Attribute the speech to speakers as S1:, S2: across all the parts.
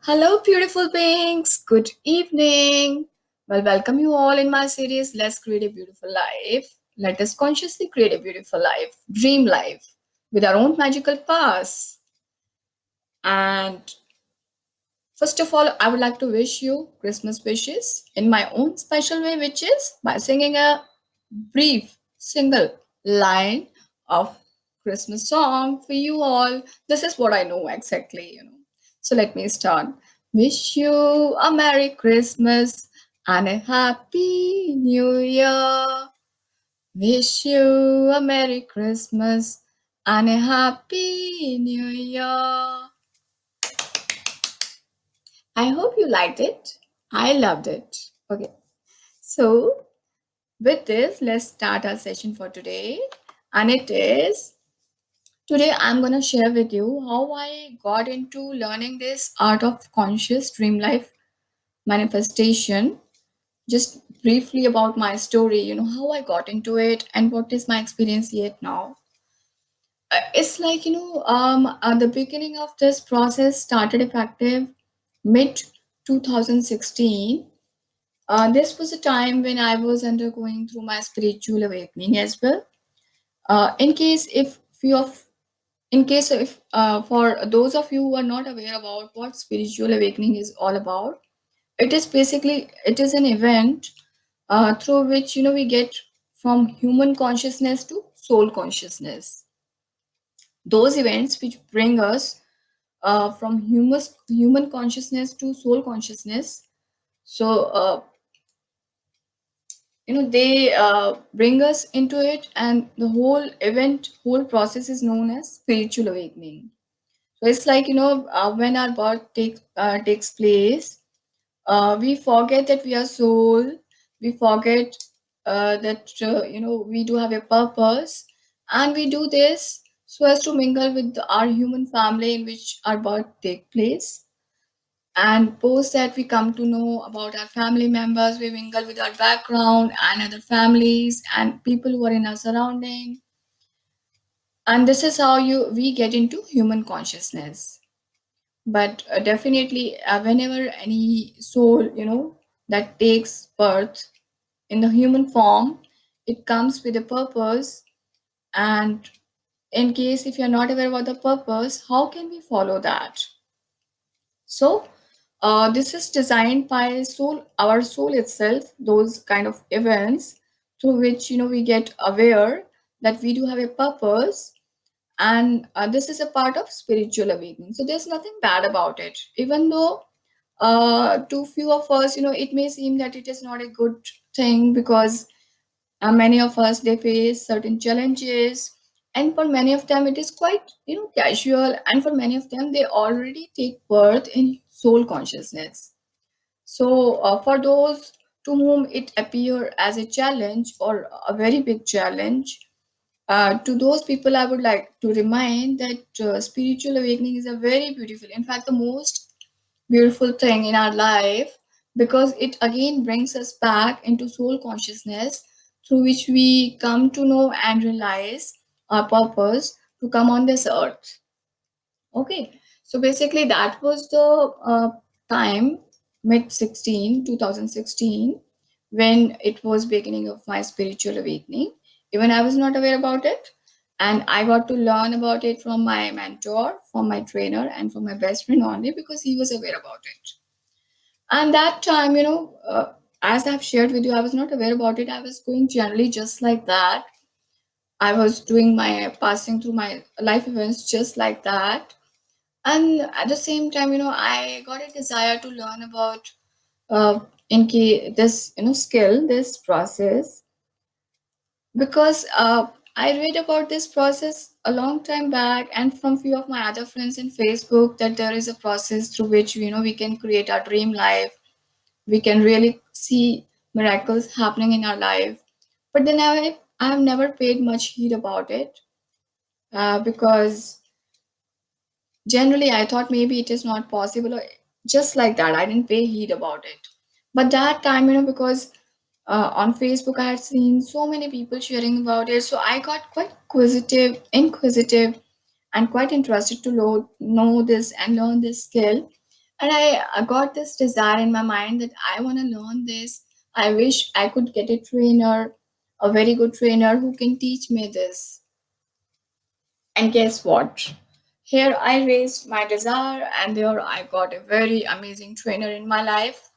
S1: Hello, beautiful beings. Good evening. Well, welcome you all in my series, Let's Create a Beautiful Life. Let us consciously create a beautiful life, dream life, with our own magical paths. And first of all, I would like to wish you Christmas wishes in my own special way, which is by singing a brief single line of Christmas song for you all. This is what I know exactly. So let me start. Wish you a Merry Christmas and a Happy New Year. Wish you a Merry Christmas and a Happy New Year. I hope you liked it. I loved it. Okay, so with this, let's start our session for today. And it is today I'm going to share with you how I got into learning this art of conscious dream life manifestation. Just briefly about my story, how I got into it and what is my experience yet now. It's like, the beginning of this process started effective mid 2016. This was a time when I was undergoing through my spiritual awakening as well. In case if few of in case if For those of you who are not aware about what spiritual awakening is all about, it is an event through which we get from human consciousness to soul consciousness. Those events which bring us from human consciousness to soul consciousness. So they bring us into it, and the whole process is known as spiritual awakening. So it's like when our birth takes place, we forget that we are soul. We forget that we do have a purpose, and we do this so as to mingle with our human family in which our birth take place. And post that, we come to know about our family members. We mingle with our background and other families and people who are in our surrounding. And this is how you we get into human consciousness. But definitely, whenever any soul, that takes birth in the human form, it comes with a purpose. And in case if you're not aware about the purpose, how can we follow that? So, this is designed by our soul itself, those kind of events through which we get aware that we do have a purpose, and this is a part of spiritual awakening. So there's nothing bad about it, even though to few of us, it may seem that it is not a good thing because many of us they face certain challenges, and for many of them it is quite casual, and for many of them they already take birth in soul consciousness. So for those to whom it appear as a challenge or a very big challenge, to those people I would like to remind that spiritual awakening is a very beautiful, in fact the most beautiful thing in our life, because it again brings us back into soul consciousness, through which we come to know and realize our purpose to come on this earth. Okay, so basically that was the time, mid 2016, when it was beginning of my spiritual awakening. Even I was not aware about it, and I got to learn about it from my mentor, from my trainer, and from my best friend only because he was aware about it. And that time, as I've shared with you, I was not aware about it. I was going generally just like that. I was doing my passing through my life events just like that. And at the same time, I got a desire to learn about uh, this skill, this process, because I read about this process a long time back, and from few of my other friends in Facebook, that there is a process through which we can create our dream life. We can really see miracles happening in our life. But then I have never paid much heed about it, because generally I thought maybe it is not possible, or just like that. I didn't pay heed about it. But that time, because on Facebook I had seen so many people sharing about it, so I got quite inquisitive, and quite interested to know this and learn this skill. And I got this desire in my mind that I want to learn this. I wish I could get a trainer, a very good trainer who can teach me this. And guess what? Here I raised my desire, and there I got a very amazing trainer in my life.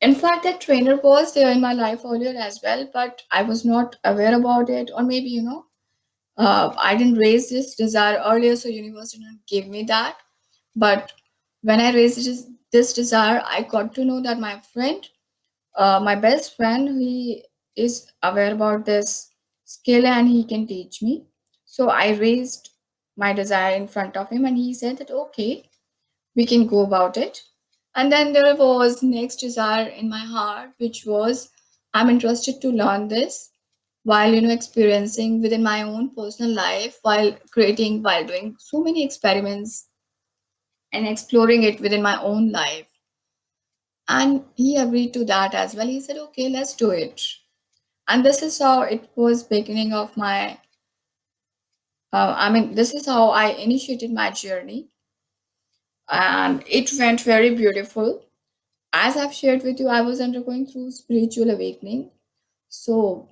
S1: In fact, that trainer was there in my life earlier as well, but I was not aware about it, or maybe, I didn't raise this desire earlier, so universe didn't give me that. But when I raised this desire, I got to know that my friend, my best friend, he is aware about this skill and he can teach me. So I raised my desire in front of him, and he said that okay, we can go about it. And then there was next desire in my heart, which was I'm interested to learn this while experiencing within my own personal life, while creating, while doing so many experiments and exploring it within my own life. And he agreed to that as well. He said okay, let's do it. And this is how it was beginning of my this is how I initiated my journey, and it went very beautiful. As I've shared with you, I was undergoing through spiritual awakening. So,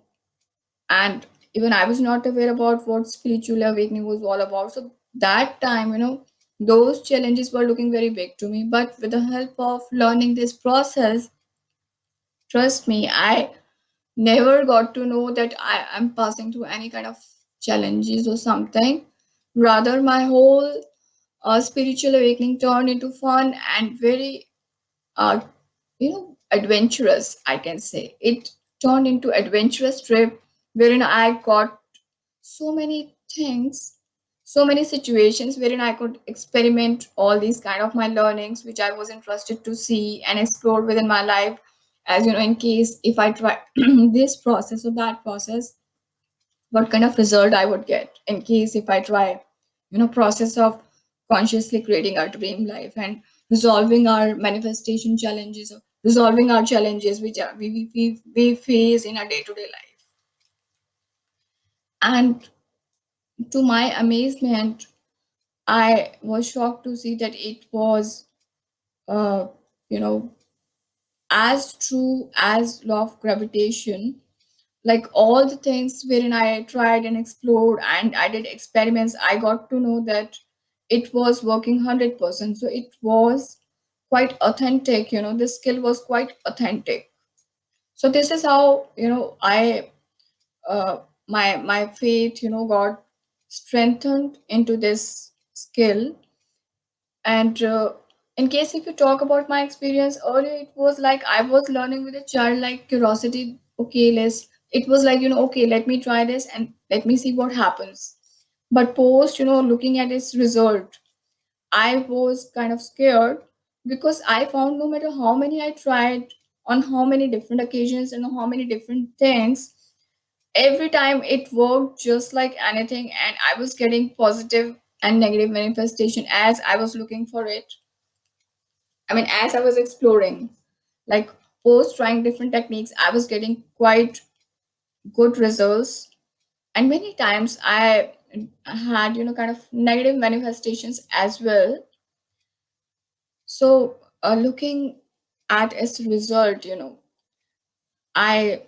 S1: and even I was not aware about what spiritual awakening was all about. So that time, those challenges were looking very big to me. But with the help of learning this process, trust me, I never got to know that I am passing through any kind of challenges or something. Rather, my whole spiritual awakening turned into fun and very uh, adventurous, I can say. It turned into adventurous trip wherein I got so many things, so many situations wherein I could experiment all these kind of my learnings, which I was interested to see and explore within my life. As in case if I try this process or that process, what kind of result I would get in case if I try, process of consciously creating our dream life and resolving our manifestation challenges, or resolving our challenges which we face in our day-to-day life. And to my amazement, I was shocked to see that it was, uh, you know, as true as law of gravitation. Like all the things wherein I tried and explored and I did experiments, I got to know that it was working 100%. So it was quite authentic, the skill was quite authentic. So this is how, I, my faith, got strengthened into this skill. And in case if you talk about my experience earlier, it was like I was learning with a childlike curiosity. Okay, let's. It was like okay, let me try this and let me see what happens. But post, looking at its result, I was kind of scared because I found no matter how many I tried on how many different occasions and how many different things, every time it worked just like anything, and I was getting positive and negative manifestation as I was looking for it. As I was exploring, like post trying different techniques, I was getting quite good results. And many times I had, kind of negative manifestations as well. So, looking at its result, I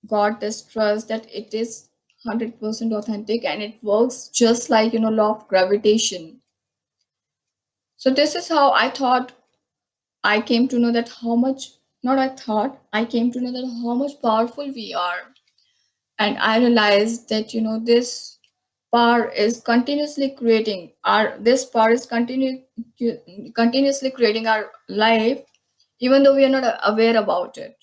S1: got this trust that it is 100% authentic and it works just like, law of gravitation. So, this is how I thought I came to know that how much, not I thought, I came to know that how much powerful we are. And I realized that, this power is continuously creating this power is continuously creating our life, even though we are not aware about it.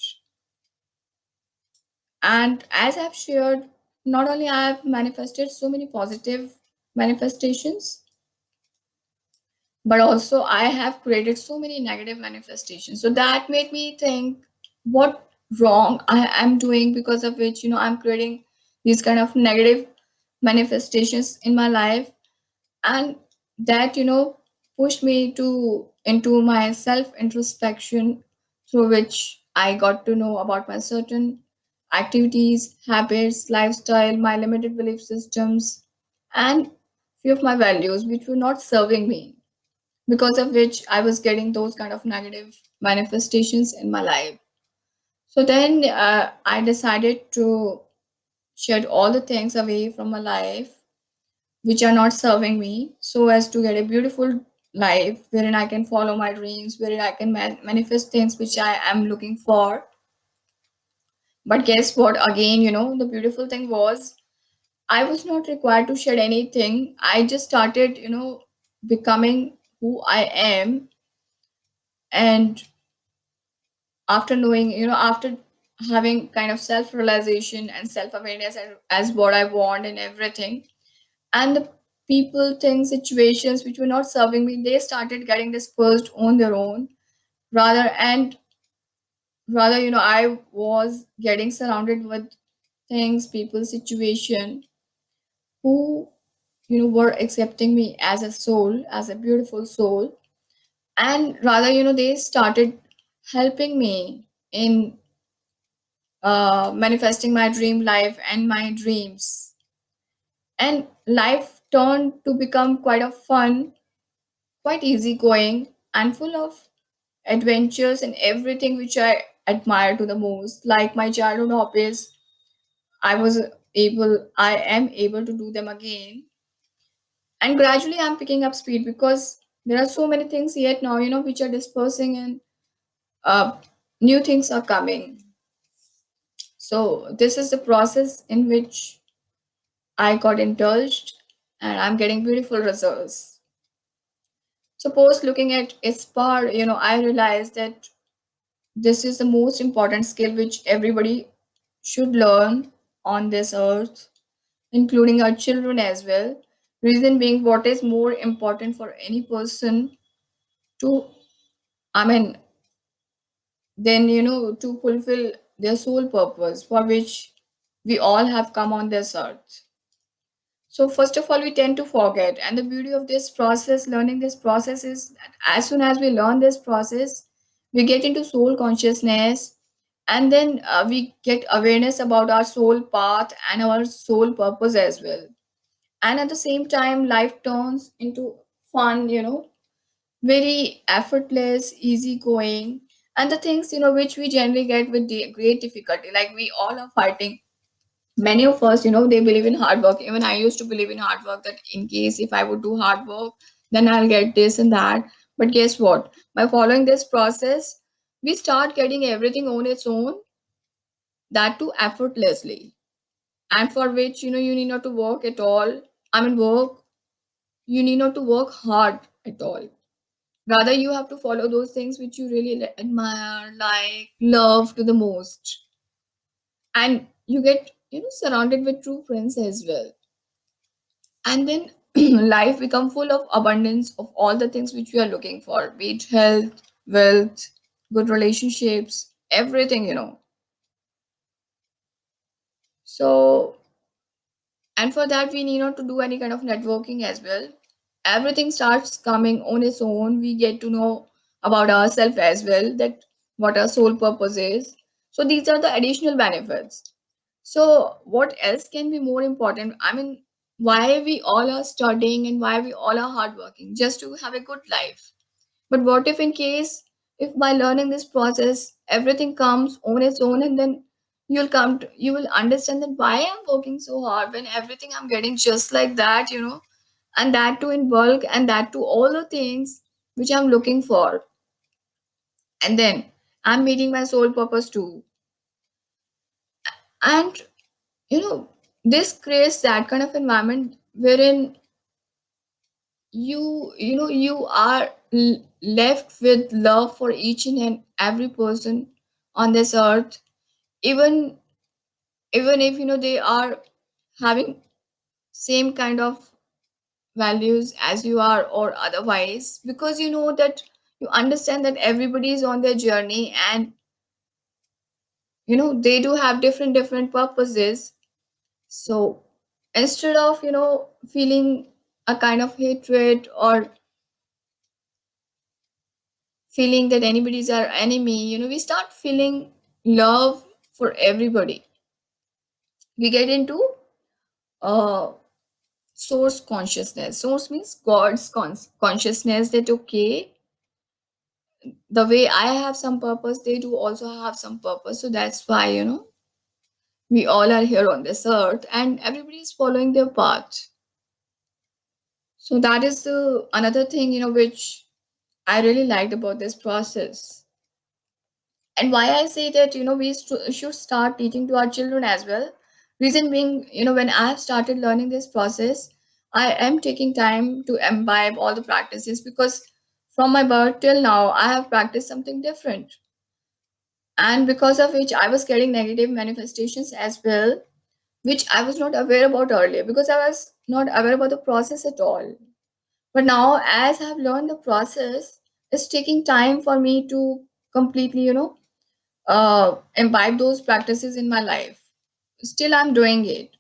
S1: And as I've shared, not only I have manifested so many positive manifestations, but also I have created so many negative manifestations. So that made me think what wrong I am doing, because of which I'm creating these kind of negative manifestations in my life. And that pushed me to into my self introspection, through which I got to know about my certain activities, habits, lifestyle, my limited belief systems, and few of my values which were not serving me. because of which I was getting those kind of negative manifestations in my life. So then I decided to shed all the things away from my life which are not serving me, so as to get a beautiful life wherein I can follow my dreams, wherein I can manifest things which I am looking for. But guess what? Again, the beautiful thing was I was not required to shed anything. I just started, becoming who I am. And after knowing, after having kind of self realization and self awareness as what I want and everything, and the people, things, situations which were not serving me, they started getting dispersed on their own. Rather, I was getting surrounded with things, people, situation who were accepting me as a soul, as a beautiful soul. And rather, they started helping me in manifesting my dream life and my dreams. And life turned to become quite a fun, quite easygoing, and full of adventures and everything which I admire to the most. Like my childhood hobbies, I am able to do them again. And gradually I'm picking up speed because there are so many things yet now, which are dispersing, and uh, new things are coming. So this is the process in which I got indulged, and I'm getting beautiful results. Suppose looking at Aspire, I realized that this is the most important skill which everybody should learn on this earth, including our children as well. Reason being, what is more important for any person to, I mean, then, to fulfill their sole purpose for which we all have come on this earth. So, first of all, we tend to forget. And the beauty of this process, learning this process, is that as soon as we learn this process, we get into soul consciousness, and then we get awareness about our soul path and our soul purpose as well. And at the same time, life turns into fun, very effortless, easygoing, and the things, which we generally get with great difficulty. Like we all are fighting, many of us, they believe in hard work. Even I used to believe in hard work, that in case if I would do hard work, then I'll get this and that. But guess what? By following this process, we start getting everything on its own, that too effortlessly, and for which, you need not to work at all. I mean, work, you need not to work hard at all. Rather, you have to follow those things which you really admire, like, love to the most. And you get, surrounded with true friends as well. And then life become full of abundance of all the things which we are looking for, be it health, wealth, good relationships, everything, so, and for that we need not to do any kind of networking as well. Everything starts coming on its own. We get to know about ourselves as well, that what our sole purpose is. So these are the additional benefits. So what else can be more important? I mean, why we all are studying and why we all are hardworking? Just to have a good life. But what if in case, if by learning this process, everything comes on its own, and then you will understand that why I'm working so hard when everything I'm getting just like that, and that too in bulk, and that too all the things which I'm looking for. And then I'm meeting my soul purpose too. And this creates that kind of environment wherein you are left with love for each and every person on this earth, even even if they are having same kind of values as you are or otherwise, because you know that you understand that everybody is on their journey, and they do have different purposes. So instead of feeling a kind of hatred or feeling that anybody is our enemy, we start feeling love for everybody. We get into uh, source consciousness. Source means God's consciousness, that okay, the way I have some purpose, they do also have some purpose. So that's why, we all are here on this earth and everybody is following their path. So that is the another thing, which I really liked about this process. And why I say that, we should start teaching to our children as well. Reason being, when I have started learning this process, I am taking time to imbibe all the practices, because from my birth till now, I have practiced something different. And because of which I was getting negative manifestations as well, which I was not aware about earlier, because I was not aware about the process at all. But now, as I've learned the process, it's taking time for me to completely, imbibe those practices in my life. Still, I'm doing it.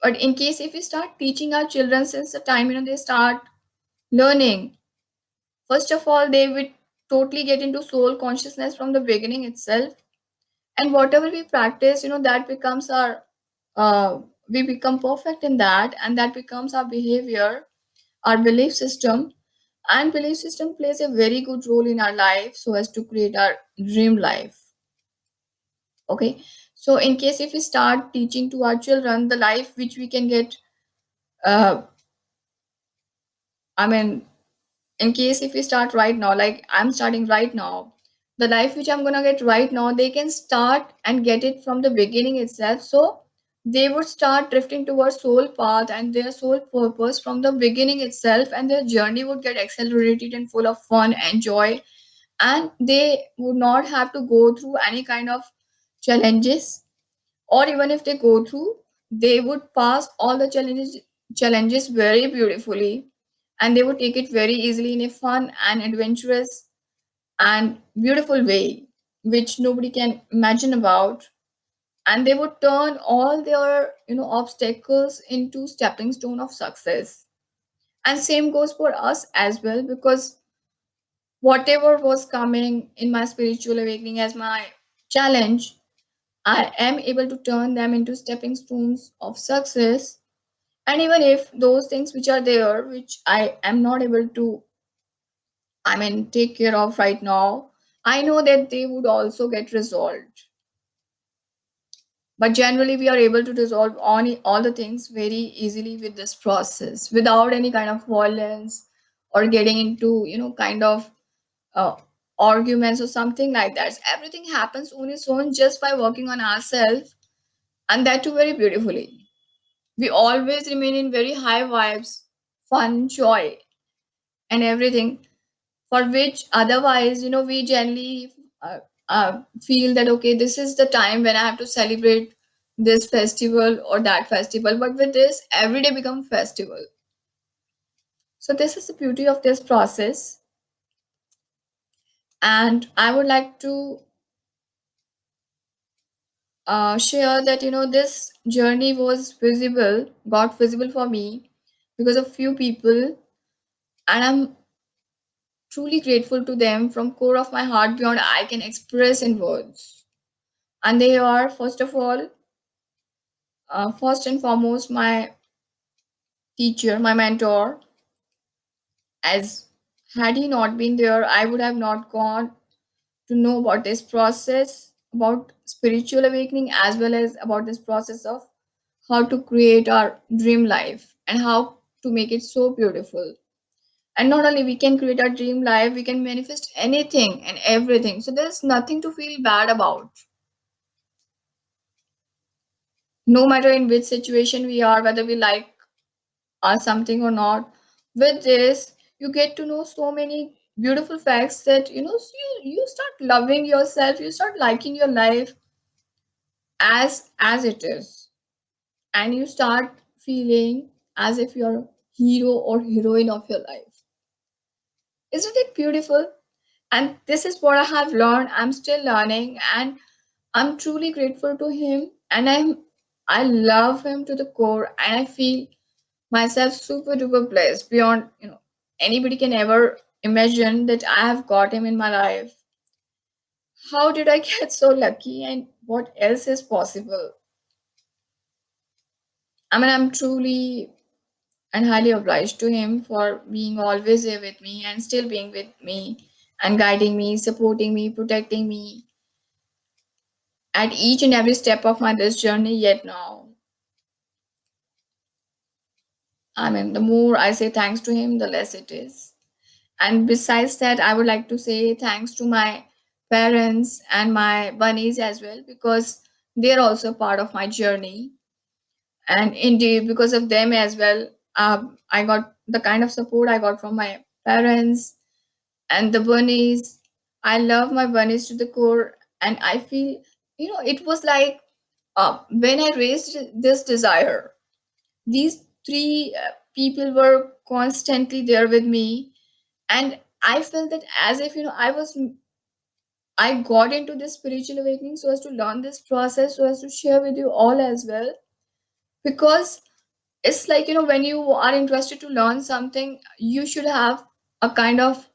S1: But in case if we start teaching our children since the time, they start learning, first of all, they would totally get into soul consciousness from the beginning itself. And whatever we practice, that becomes our, we become perfect in that, and that becomes our behavior, our belief system. And belief system plays a very good role in our life so as to create our dream life. Okay, so in case if we start teaching to our children the life which we can get, uh, I mean, in case if we start right now, like I'm starting right now, the life which I'm gonna get right now, they can start and get it from the beginning itself. So they would start drifting towards soul path and their soul purpose from the beginning itself, and their journey would get accelerated and full of fun and joy, and they would not have to go through any kind of challenges, or even if they go through, they would pass all the challenges very beautifully, and they would take it very easily in a fun and adventurous and beautiful way which nobody can imagine about. And they would turn all their obstacles into stepping stone of success. And same goes for us as well, because whatever was coming in my spiritual awakening as my challenge, I am able to turn them into stepping stones of success. And even if those things which are there, which I am not able to, take care of right now, I know that they would also get resolved. But generally, we are able to resolve all the things very easily with this process without any kind of violence or getting into, kind of uh, arguments or something like that. Everything happens on its own just by working on ourselves, and that too very beautifully. We always remain in very high vibes, fun, joy, and everything, for which otherwise, we generally feel that, okay, this is the time when I have to celebrate this festival or that festival. But with this, every day become festival. So this is the beauty of this process. And I would like to share that, this journey was visible, got visible for me because of few people, and I'm truly grateful to them from core of my heart beyond I can express in words. And they are, first of all, first and foremost, my teacher, my mentor. As had he not been there, I would have not gone to know about this process, about spiritual awakening, as well as about this process of how to create our dream life and how to make it so beautiful. And not only we can create our dream life, we can manifest anything and everything. So there's nothing to feel bad about. No matter in which situation we are, whether we like something or not, with this, you get to know so many beautiful facts that, so you start loving yourself, you start liking your life as it is, and you start feeling as if you're hero or heroine of your life. Isn't it beautiful? And this is what I have learned. I'm still learning, and I'm truly grateful to him, and I love him to the core, and I feel myself super duper blessed beyond anybody can ever imagine that I have got him in my life. How did I get so lucky, and what else is possible? I'm truly and highly obliged to him for being always there with me and still being with me and guiding me, supporting me, protecting me at each and every step of my this journey. Yet now, I mean, the more I say thanks to him, the less it is. And besides that, I would like to say thanks to my parents and my bunnies as well, because they're also part of my journey. And indeed, because of them as well, I got the kind of support I got from my parents and the bunnies. I love my bunnies to the core, and I feel, it was like, when I raised this desire, these three people were constantly there with me, and I felt that as if, I got into this spiritual awakening so as to learn this process, so as to share with you all as well, because it's like, when you are interested to learn something, you should have a kind of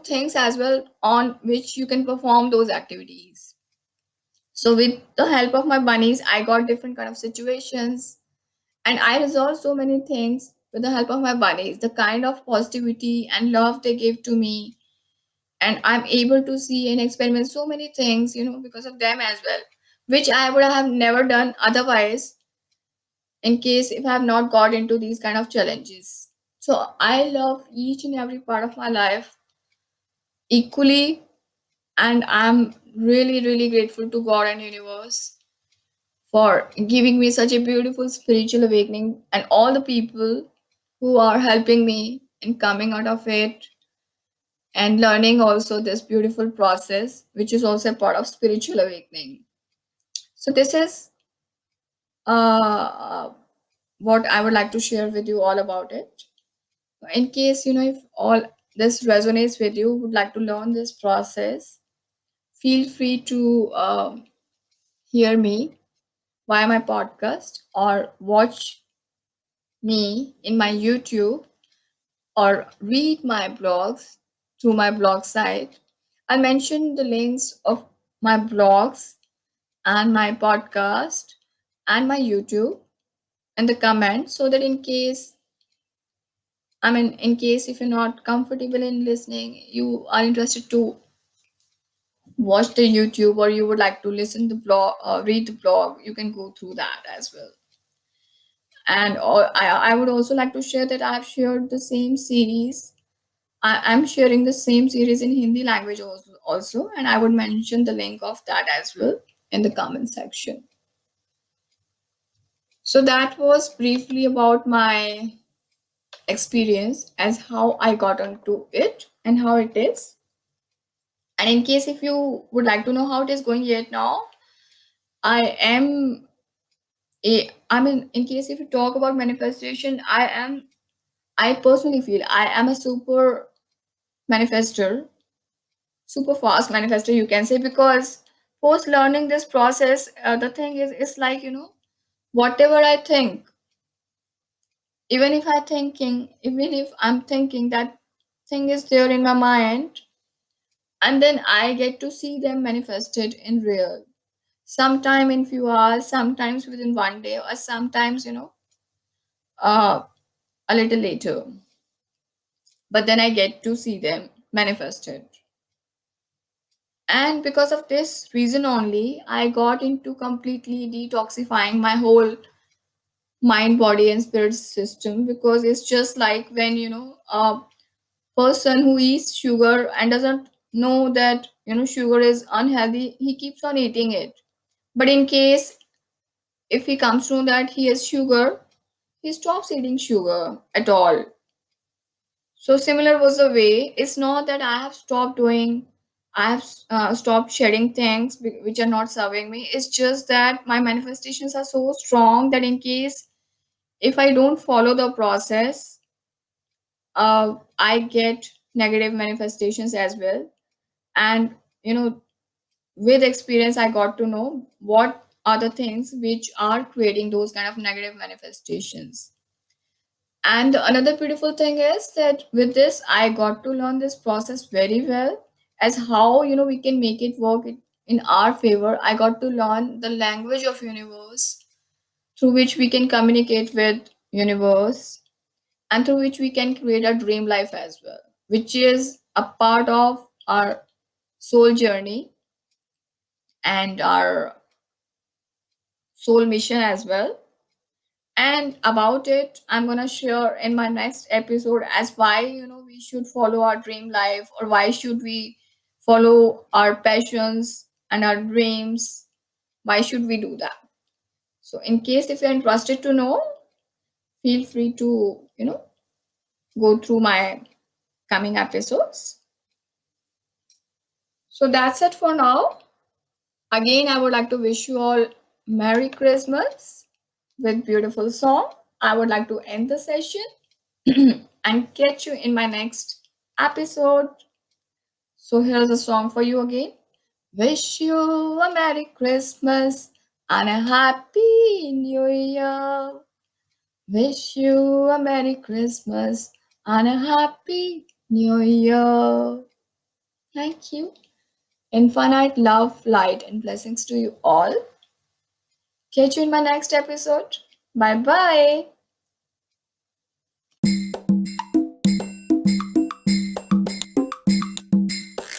S1: things as well on which you can perform those activities. So with the help of my bunnies, I got different kind of situations, and I resolved so many things with the help of my bunnies. The kind of positivity and love they give to me, and I'm able to see and experiment so many things, because of them as well, which I would have never done otherwise, in case if I have not got into these kind of challenges. So I love each and every part of my life equally, and I'm really, really grateful to God and universe for giving me such a beautiful spiritual awakening, and all the people who are helping me in coming out of it and learning also this beautiful process, which is also a part of spiritual awakening. So this is uh, what I would like to share with you all about it. In case, if all this resonates with you, would like to learn this process, feel free to hear me via my podcast or watch me in my YouTube or read my blogs through my blog site. I'll mention the links of my blogs and my podcast and my YouTube in the comments, so that in case if you're not comfortable in listening, you are interested to watch the YouTube, or you would like to listen the blog, read the blog, you can go through that as well. And I would also like to share that I've shared the same series. I'm sharing the same series in Hindi language also, and I would mention the link of that as well in the comment section. So that was briefly about my experience as how I got onto it and how it is. And in case if you would like to know how it is going yet now, I am in case if you talk about manifestation, I personally feel I am a manifester, super fast manifester, you can say, because post learning this process, the thing is, it's like, whatever I think, even if I'm thinking that thing is there in my mind, and then I get to see them manifested in real. Sometime in few hours, sometimes within one day, or sometimes, uh, a little later. But then I get to see them manifested. And because of this reason only, I got into completely detoxifying my whole mind, body, and spirit system, because it's just like when, a person who eats sugar and doesn't know that, sugar is unhealthy, he keeps on eating it. But in case if he comes to know that he has sugar, he stops eating sugar at all. So similar was the way. It's not that I have stopped doing, I have stopped shedding things which are not serving me. It's just that my manifestations are so strong that in case if I don't follow the process, I get negative manifestations as well. And with experience, I got to know what are the things which are creating those kind of negative manifestations. And another beautiful thing is that with this, I got to learn this process very well, as how we can make it work in our favor. I got to learn the language of universe through which we can communicate with universe, and through which we can create a dream life as well, which is a part of our soul journey and our soul mission as well. And about it, I'm gonna share in my next episode as why we should follow our dream life, or why should we follow our passions and our dreams. Why should we do that? So in case if you're interested to know, feel free to go through my coming episodes. So that's it for now. Again, I would like to wish you all Merry Christmas with beautiful song. I would like to end the session and catch you in my next episode. So here's a song for you again. Wish you a Merry Christmas and a Happy New Year. Wish you a Merry Christmas and a Happy New Year. Thank you. Infinite love, light, and blessings to you all. Catch you in my next episode. Bye bye.